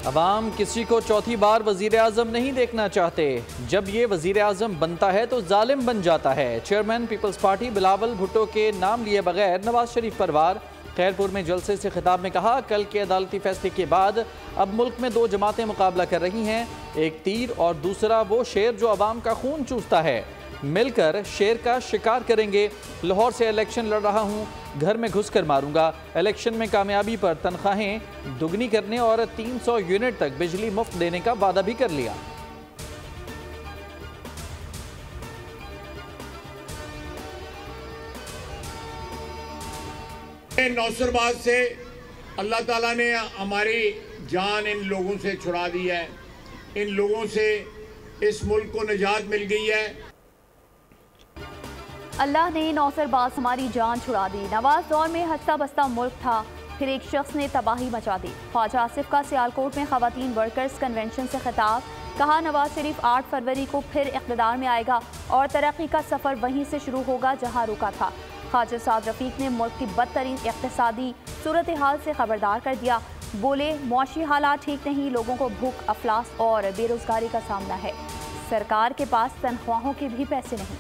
अवाम किसी को चौथी बार वजीर आजम नहीं देखना चाहते। जब ये वजीर आजम बनता है तो जालिम बन जाता है। चेयरमैन पीपल्स पार्टी बिलावल भुट्टो के नाम लिए बगैर नवाज शरीफ पर वार। खैरपुर में जलसे से खिताब में कहा, कल के अदालती फैसले के बाद अब मुल्क में दो जमातें मुकाबला कर रही हैं, एक तीर और दूसरा वो शेर जो अवाम का खून चूसता है। मिलकर शेर का शिकार करेंगे। लाहौर से इलेक्शन लड़ रहा हूँ, घर में घुसकर मारूंगा। इलेक्शन में कामयाबी पर तनख्वाहें दुगनी करने और 300 यूनिट तक बिजली मुफ्त देने का वादा भी कर लिया। नौसरबाज से अल्लाह ताला ने हमारी जान इन लोगों से छुड़ा दी है। इन लोगों से इस मुल्क को निजात मिल गई है। अल्लाह ने नौसरबाज हमारी जान छुड़ा दी। नवाज दौर में हंसता बसता मुल्क था, फिर एक शख्स ने तबाही मचा दी। ख्वाजा आसिफ का सियालकोट में खवातीन वर्कर्स कन्वेंशन से खिताब, कहा नवाज शरीफ 8 फरवरी को फिर इक़्तिदार में आएगा और तरक्की का सफ़र वहीं से शुरू होगा जहां रुका था। ख्वाजा साद रफीक ने मुल्क की बदतरीन इक़्तिसादी सूरत हाल से खबरदार कर दिया। बोले, मुआशी हालात ठीक नहीं, लोगों को भूख, अफलास और बेरोजगारी का सामना है। सरकार के पास तनख्वाहों के भी पैसे नहीं।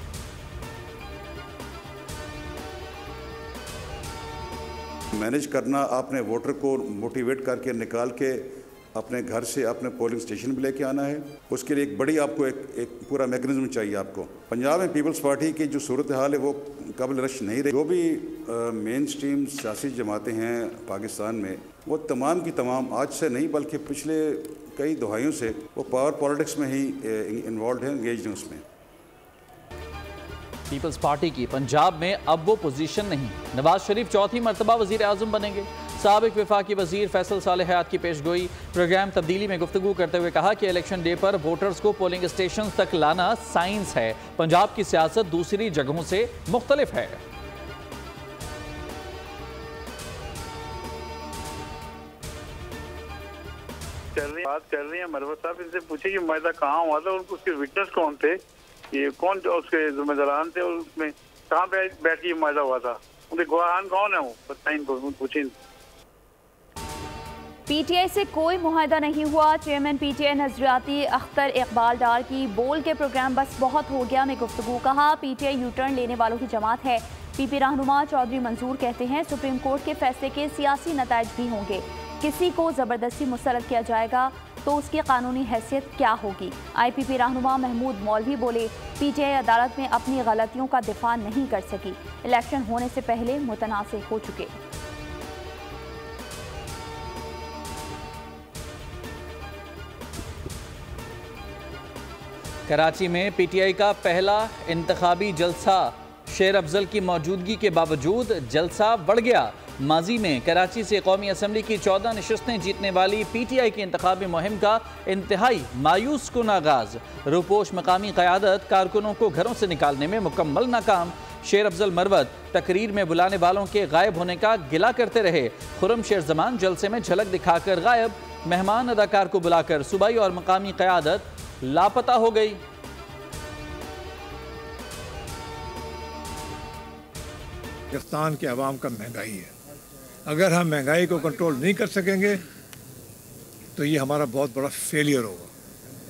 मैनेज करना, आपने वोटर को मोटिवेट करके निकाल के अपने घर से अपने पोलिंग स्टेशन भी लेके आना है। उसके लिए एक बड़ी आपको एक पूरा मैकेनिज्म चाहिए आपको। पंजाब में पीपल्स पार्टी की जो सूरत हाल है वो काबिल रश नहीं रही। जो भी मेन स्ट्रीम सियासी जमातें हैं पाकिस्तान में, वो तमाम की तमाम आज से नहीं बल्कि पिछले कई दहाइयों से वो पावर पॉलिटिक्स में ही इन्वॉल्व हैं, एंगेज हैं उसमें। पीपल्स पार्टी की पंजाब में अब वो पोजीशन नहीं। नवाज शरीफ चौथी मरतबा वजीर आजम बनेंगे। साबिक वफाकी वजीर फैसल सालेह हयात की पेशगोई। प्रोग्राम तब्दीली में गुफ्तगू करते हुए कहा कि इलेक्शन डे पर वोटर्स को पोलिंग स्टेशन तक लाना साइंस है। पंजाब की सियासत दूसरी जगहों से मुख्तलिफ है। बात कर रही है मरवत साहब, इनसे पूछे कि मायदा कहाँ हुआ था और उसके विटनेस कौन थे, ये कौन उसके जिम्मेदारान थे और उसमें कहाँ पे बैठ के मायदा हुआ था, उनके गवाहान कौन है, वो बताएं इनको, पूछें। पीटीआई से कोई मुआहदा नहीं हुआ। चेयरमैन पीटीआई नजरियाती अख्तर इकबाल डार की बोल के प्रोग्राम बस बहुत हो गया में गुफ्तगू, कहा पीटीआई यू टर्न लेने वालों की जमात है। पीपी रहनुमा चौधरी मंजूर कहते हैं सुप्रीम कोर्ट के फैसले के सियासी नताइज भी होंगे। किसी को ज़बरदस्ती मुस्तरद किया जाएगा तो उसकी कानूनी हैसियत क्या होगी। IPP रहनुमा महमूद मौलवी बोले, पीटीआई अदालत में अपनी गलतियों का दिफा नहीं कर सकी, इलेक्शन होने से पहले मुतनाज़ हो चुके। कराची में पीटीआई का पहला इंतखाबी जलसा, शेर अफजल की मौजूदगी के बावजूद जलसा बढ़ गया। माजी में कराची से कौमी असम्बली की 14 नशस्तें जीतने वाली पीटीआई की इंतखाबी मुहिम का इंतहाई मायूस कुन आगाज। रूपोश मकामी क़यादत कारकुनों को घरों से निकालने में मुकम्मल नाकाम। शेर अफजल मरवत तकरीर में बुलाने वालों के गायब होने का गिला करते रहे। खुर्रम शेर जमान जलसे में झलक दिखाकर गायब। मेहमान अदाकार को बुलाकर सूबाई और मकामी क़यादत लापता हो गई। पाकिस्तान के अवाम का महंगाई है, अगर हम महंगाई को कंट्रोल नहीं कर सकेंगे तो ये हमारा बहुत बड़ा फेलियर होगा,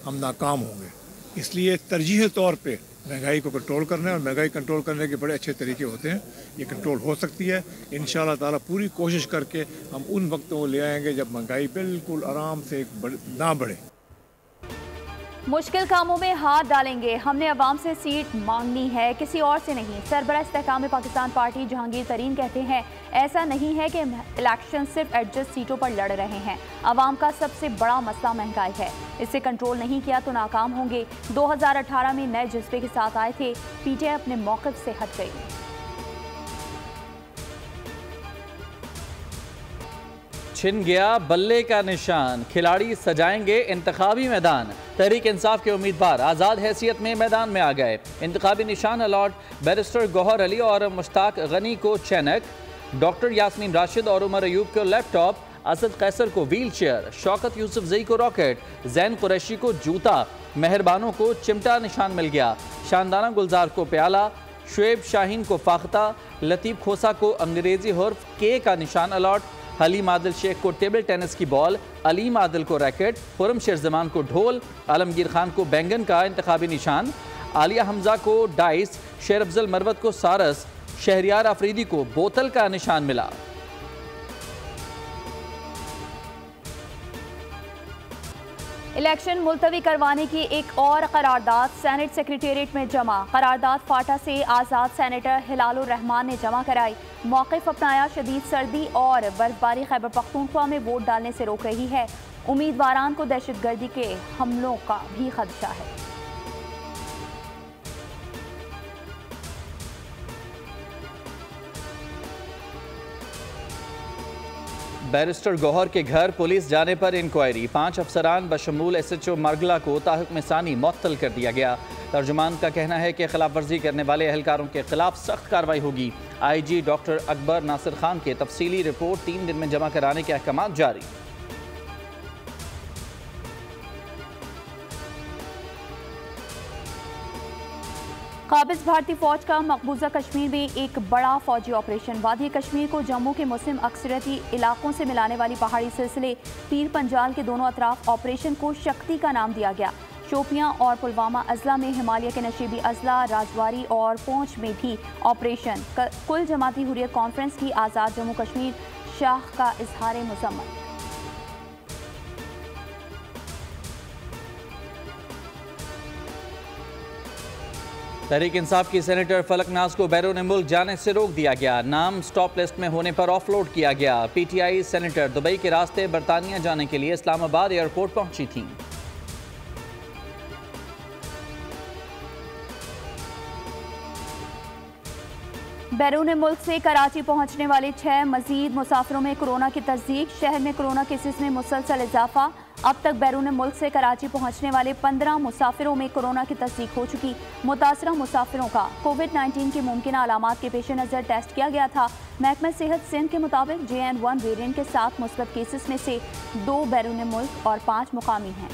हम नाकाम होंगे। इसलिए तरजीही तौर पे महंगाई को कंट्रोल करना है और महंगाई कंट्रोल करने के बड़े अच्छे तरीके होते हैं। ये कंट्रोल हो सकती है इंशाअल्लाह ताला। पूरी कोशिश करके हम उन वक्तों को ले आएंगे जब महंगाई बिल्कुल आराम से ना बढ़े। मुश्किल कामों में हाथ डालेंगे, हमने अवाम से सीट मांगनी है, किसी और से नहीं। सरबराह इस्तेहकाम पाकिस्तान पार्टी जहांगीर तरीन कहते हैं, ऐसा नहीं है कि इलेक्शन सिर्फ एडजस्ट सीटों पर लड़ रहे हैं। अवाम का सबसे बड़ा मसला महंगाई है, इसे कंट्रोल नहीं किया तो नाकाम होंगे। 2018 में नए जज्बे के साथ आए थे, पीटीआई अपने मौक़िफ़ से हट गई। छिन गया बल्ले का निशान, खिलाड़ी सजाएंगे इंतखाबी मैदान। तहरीक इंसाफ के उम्मीदवार आज़ाद हैसियत में मैदान में आ गए। इंतखाबी निशान अलॉट बैरिस्टर गौहर अली और मुश्ताक गनी को चैनक, डॉक्टर यास्मीन राशिद और उमर अयूब को लैपटॉप, असद कैसर को व्हील चेयर, शौकत यूसुफ जई को रॉकेट, जैन कुरैशी को जूता, मेहरबानों को चिमटा निशान मिल गया। शानदाना गुलजार को प्याला, शुएब शाहीन को फाख्ता, लतीफ़ खोसा को अंग्रेजी हर्फ के का निशान अलॉट, हलीम आदिल शेख को टेबल टेनिस की बॉल, अलीम आदिल को रैकेट, खुरम शेर जमान को ढोल, आलमगीर खान को बैंगन का इंतखाबी निशान, आलिया हमजा को डाइस, शेर अफजल मरवत को सारस, शहरियार आफरीदी को बोतल का निशान मिला। इलेक्शन मुलतवी करवाने की एक और करारदाद सेनेट सेक्रेटेरिएट में जमा। करारदाद फाटा से आज़ाद सेनेटर हिलालुर रहमान ने जमा कराई। मौक़िफ़ अपनाया, शदीद सर्दी और बर्फबारी खैबर पख्तूनख्वा में वोट डालने से रोक रही है। उम्मीदवारान को दहशतगर्दी के हमलों का भी खदशा है। बैरिस्टर गौहर के घर पुलिस जाने पर इंक्वायरी। 5 अफसरान बशमूल SHO मारगला को ताहुक्म सानी मुअत्तल कर दिया गया। तर्जुमान का कहना है कि खिलाफ वर्जी करने वाले एहलकारों के खिलाफ सख्त कार्रवाई होगी। IG डॉक्टर अकबर नासिर खान के तफसीली रिपोर्ट 3 दिन में जमा कराने के अहकाम जारी। काबिज भारतीय फौज का मकबूजा कश्मीर में एक बड़ा फौजी ऑपरेशन। वादी कश्मीर को जम्मू के मुस्लिम अक्सरियती इलाकों से मिलाने वाली पहाड़ी सिलसिले पीर पंजाल के दोनों अतराफ ऑपरेशन को शक्ति का नाम दिया गया। शोपियां और पुलवामा अजला में हिमालय के नशीबी अजला, राजवारी और पूंछ में भी ऑपरेशन। कुल जमाती हुर्रियत कॉन्फ्रेंस की आज़ाद जम्मू कश्मीर शाख का इजहार मुसम्मत। तहरीक इंसाफ की सेनेटर फलक नाज को बैरून मुल्क जाने से रोक दिया गया। नाम स्टॉप लिस्ट में होने पर ऑफलोड किया गया। PTI सेनेटर दुबई के रास्ते बरतानिया जाने के लिए इस्लामाबाद एयरपोर्ट पहुंची थी। बैरून मुल्क से कराची पहुंचने वाले 6 मजीद मुसाफिरों में कोरोना की तस्दीक। शहर में कोरोना केसेस में मुसलसल इजाफा। अब तक बैरून मुल्क से कराची पहुंचने वाले 15 मुसाफिरों में कोरोना की तस्दीक हो चुकी। मुतासरा मुसाफिरों का कोविड-19 के मुमकिन अलामात के पेश नज़र टेस्ट किया गया था। महकमा सेहत सिंध के मुताबिक JN1 वेरिएंट के 7 मुस्बत केसेस में से 2 बैरून मुल्क और 5 मुकामी हैं।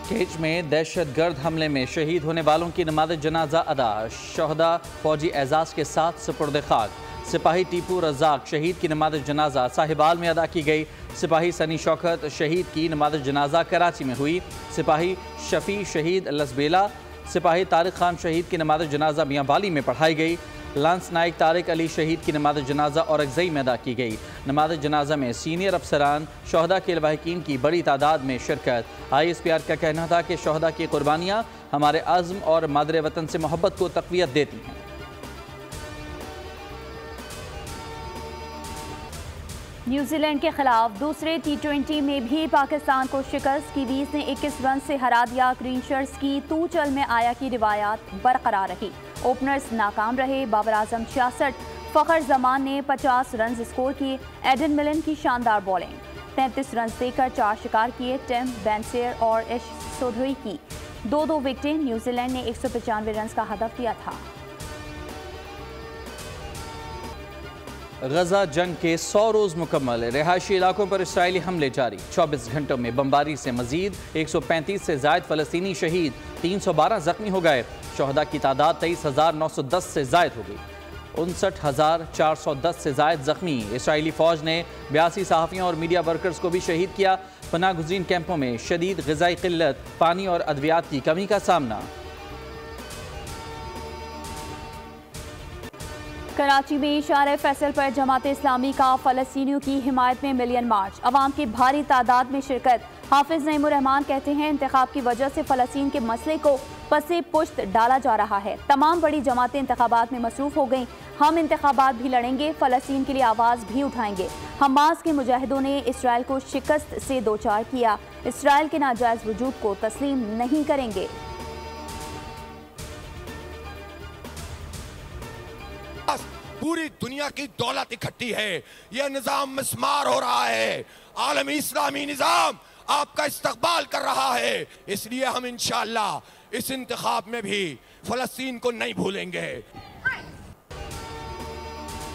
केच में दहशतगर्द हमले में शहीद होने वालों की नमाज जनाजा अदा। शहदा फौजी एजाज के साथ सुपुर्द खाक। सिपाही टीपू रज़ाक शहीद की नमाज जनाजा साहिबाल में अदा की गई। सिपाही सनी शौकत शहीद की नमाज जनाजा कराची में हुई। सिपाही शफी शहीद लसबेला, सिपाही तारिक खान शहीद की नमाज जनाजा मियाँ बाली में पढ़ाई गई। लांस नाइक तारिक अली शहीद की नमाज जनाजा औरंगज़ई में अदा की गई। नमाज जनाजा में सीनियर अफसरान शहदा के लवाहिकीन की बड़ी तादाद में शिरकत। ISPR का कहना था कि शहदा की कुर्बानियाँ हमारे अज़्म और मादरे वतन से मोहब्बत को तक़वियत देती हैं। न्यूजीलैंड के खिलाफ दूसरे T20 में भी पाकिस्तान को शिकस्त। कीवीज ने 21 रन से हरा दिया। ग्रीन शर्ट्स की तू चल में आया की रिवायात बरकरार रही। ओपनर्स नाकाम रहे। बाबर आजम 66, फ़खर जमान ने 50 रन स्कोर किए। एडन मिलन की शानदार बॉलिंग, 33 रन देकर 4 शिकार किए। टिम बेंसेर और एश चौधरी की 2-2 विकेटें। न्यूजीलैंड ने 195 रन का हदफ दिया था। गजा जंग के 100 रोज़ मुकम्मल। रिहायशी इलाकों पर इसराइली हमले जारी। 24 घंटों में बमबारी से मजीद 135 से ज़ायद फ़लस्तीनी शहीद, 312 जख्मी हो गए। शहदा की तादाद 23,910 से ज़ायद हो गई। 59,410 से ज़ायद जख्मी। इसराइली फ़ौज ने 82 सहाफ़ियों और मीडिया वर्कर्स को भी शहीद किया। पनाह गुज़ीन कैंपों में शदीद ग़िज़ाई क़िल्लत, पानी और अद्वियात की कमी का सामना। कराची में इशारे फैसल पर जमात इस्लामी का फ़लस्तीनियों की हिमायत में मिलियन मार्च। अवाम की भारी तादाद में शिरकत। हाफिज नईमुर रहमान कहते हैं इंतखाब की वजह से फ़लस्तीन के मसले को पसे पुश्त डाला जा रहा है। तमाम बड़ी जमातें इंतखाबात में मसरूफ़ हो गईं। हम इंतखाबात भी लड़ेंगे, फ़लस्तीन के लिए आवाज़ भी उठाएंगे। हमास के मुजाहिदों ने इसराइल को शिकस्त से दो चार किया। इसराइल के नाजायज़ वजूद को तस्लीम नहीं करेंगे। पूरी दुनिया की दौलत इकट्ठी है। यह निजाम मिस्मार हो रहा है। आलमी इस्लामी निजाम आपका इस्तकबाल कर रहा है। इसलिए हम इंशाअल्लाह इस इंतखाब में भी फ़लस्तीन को नहीं भूलेंगे।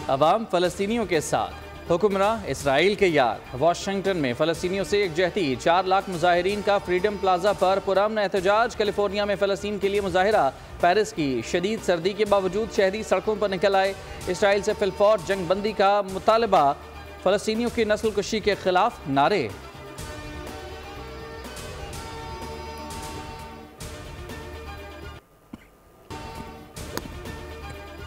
अवाम फ़लस्तीनियों के साथ, हुक्मरान इसराइल के यार। वाशिंगटन में फ़लस्तीनियों से एकजहती। 4 लाख मुजाहिरीन का फ्रीडम प्लाजा पर पुरअमन एहतजाज। कैलिफोर्निया में फ़लस्तीन के लिए मुजाहिरा। पेरिस की शदीद सर्दी के बावजूद शहरी सड़कों पर निकल आए। इसराइल से फिलफौर जंग बंदी का मुतालबा। फ़लस्तीनियों की नस्ल कुशी के खिलाफ नारे।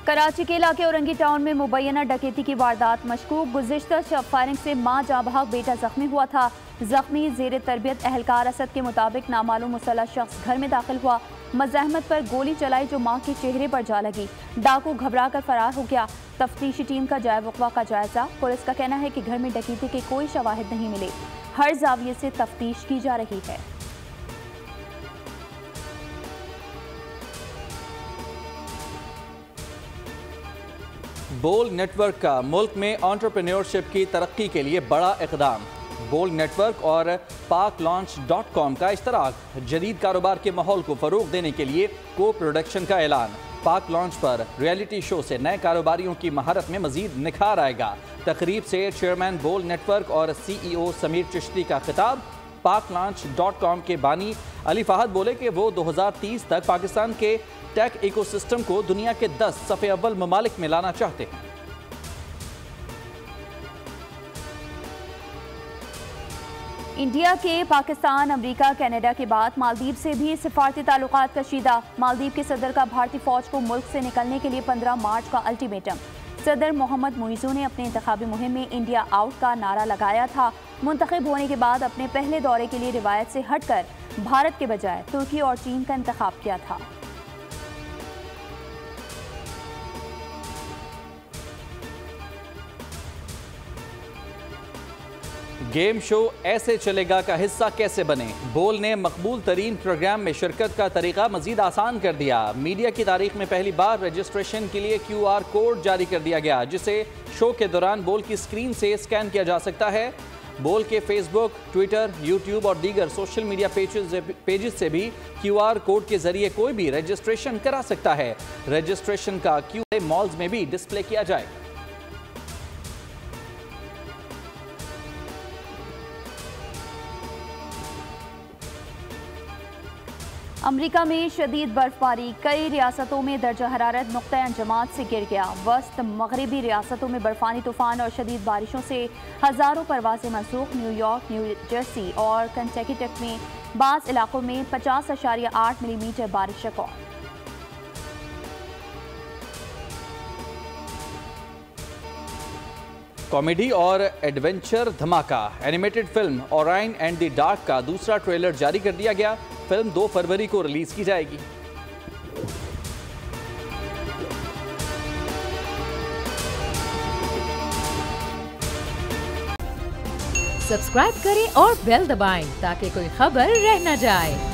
कराची के इलाके औरंगी टाउन में मुबैना डकैती की वारदात मशकूक। गुज़िश्ता शब फायरिंग से मां जाँ बहक, बेटा जख्मी हुआ था। जख्मी जेर तरबियत अहलकार असद के मुताबिक नामालूम मुसल्लह शख्स घर में दाखिल हुआ। मज़ाहमत पर गोली चलाई जो मां के चेहरे पर जा लगी। डाकू घबरा कर फरार हो गया। तफ्तीशी टीम का वक़्वा का जायजा। पुलिस का कहना है कि घर में डकैती के कोई शवाहिद नहीं मिले। हर जाविये से तफ्तीश की जा रही है। बोल नेटवर्क का मुल्क में एंटरप्रेन्योरशिप की तरक्की के लिए बड़ा इक़दाम। बोल नेटवर्क और PakLaunch.com का इश्तराक। जदीद कारोबार के माहौल को फ़रोग देने के लिए को प्रोडक्शन का ऐलान। पाक लॉन्च पर रियलिटी शो से नए कारोबारियों की महारत में मजीद निखार आएगा। तकरीब से चेयरमैन बोल नेटवर्क और CEO समीर चिश्ती का खिताब। PakLaunch.com के बानी अली फहद बोले कि वो 2030 तक पाकिस्तान के टेक इकोसिस्टम को दुनिया के 10 सफ़े अव्वल ममालिक में लाना चाहते हैं। इंडिया के पाकिस्तान, अमेरिका, कनाडा के बाद मालदीव से भी सिफारती ताल्लुकात कशीदा। मालदीव के सदर का भारतीय फौज को मुल्क से निकलने के लिए 15 मार्च का अल्टीमेटम। सदर मोहम्मद मुइज़ू ने अपने इंतखाबी मुहिम में इंडिया आउट का नारा लगाया था। मुंतखब होने के बाद अपने पहले दौरे के लिए रिवायत से हटकर भारत के बजाय तुर्की और चीन का इंतखाब किया था। गेम शो ऐसे चलेगा का हिस्सा कैसे बने। बोल ने मकबूल तरीन प्रोग्राम में शिरकत का तरीका मजीद आसान कर दिया। मीडिया की तारीख में पहली बार रजिस्ट्रेशन के लिए QR कोड जारी कर दिया गया, जिसे शो के दौरान बोल की स्क्रीन से स्कैन किया जा सकता है। बोल के फेसबुक, ट्विटर, यूट्यूब और दीगर सोशल मीडिया पेजेस से भी QR कोड के जरिए कोई भी रजिस्ट्रेशन करा सकता है। रजिस्ट्रेशन का QR मॉल्स में भी डिस्प्ले किया जाएगा। अमेरिका में शदीद बर्फबारी। कई रियासतों में दर्जा हरारत नुक्ता अंजमात से गिर गया। वस्त मगरबी रियासतों में बर्फानी तूफान और शदीद बारिशों से हज़ारों परवाज़ें मनसूख। न्यूयॉर्क, न्यू जर्सी और कंटेक्टिकट में बाज़ इलाकों में 50.8 मिलीमीटर बारिश रिकॉर्ड। कॉमेडी और एडवेंचर धमाका। Animated film Orion and the Dark का दूसरा ट्रेलर जारी कर दिया गया। फिल्म 2 फरवरी को रिलीज की जाएगी। सब्सक्राइब करें और बेल दबाएं ताकि कोई खबर रह न जाए।